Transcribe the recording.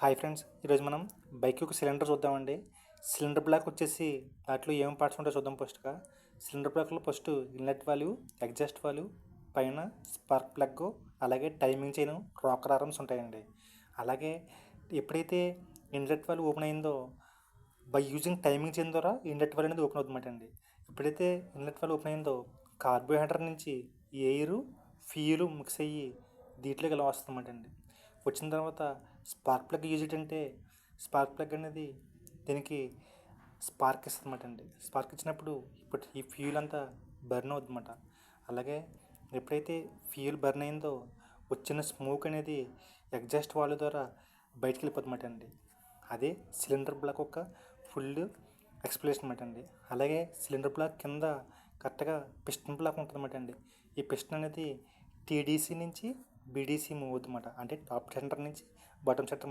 Hi friends, ఈరోజు మనం bike యొక్క సిలిండర్ చూద్దామండి. సిలిండర్ బ్లాక్ వచ్చేసి దాంట్లో ఏం పార్ట్స్ ఉంటాయో చూద్దాం. ఫస్ట్గా సిలిండర్ బ్లాక్లో first inlet value, exhaust value, పైన స్పార్క్ ప్లగ్, అలాగే టైమింగ్ చైన్, రాకర్ ఆర్మ్స్ ఉంటాయండి. అలాగే ఎప్పుడైతే ఇన్లెట్ వాల్యూ ఓపెన్ అయిందో బై యూజింగ్ టైమింగ్ చైన్ ద్వారా ఇన్లెట్ వాల్యూ అనేది ఓపెన్ అవుతుందన్నమాట అండి. ఎప్పుడైతే ఇన్లెట్ వాల్యూ ఓపెన్ అయిందో కార్బోహైడ్రేట్ నుంచి ఎయిర్, ఫ్యూయల్ మిక్స్ అయ్యి దీంట్లోకి ఇలా వస్తుందన్నమాట అండి. వచ్చిన తర్వాత స్పార్క్ ప్లగ్ యూజ్ ఏంటంటే స్పార్క్ ప్లగ్ అనేది దీనికి స్పార్క్ ఇస్తుంది అన్నమాట అండి. స్పార్క్ ఇచ్చినప్పుడు ఇప్పుడు ఈ ఫ్యూయల్ అంతా బర్న్ అవుతుందన్నమాట. అలాగే ఎప్పుడైతే ఫ్యూయల్ బర్న్ అయిందో వచ్చిన స్మోక్ అనేది ఎగ్జాస్ట్ వాల్వ్ ద్వారా బయటికి వెళ్ళిపోతుందన్నమాట అండి. అదే సిలిండర్ బ్లాక్ యొక్క ఫుల్ ఎక్స్ప్లెనేషన్ అన్నమాట అండి. అలాగే సిలిండర్ బ్లాక్ కింద కరెక్ట్గా పిస్టన్ బ్లాక్ ఉంటుందన్నమాట అండి. ఈ పిస్టన్ అనేది టీడీసీ నుంచి బీడీసీ మూవ్ అవుతుందన్నమాట. అంటే టాప్ సెంటర్ నుంచి బాటమ్ సెంటర్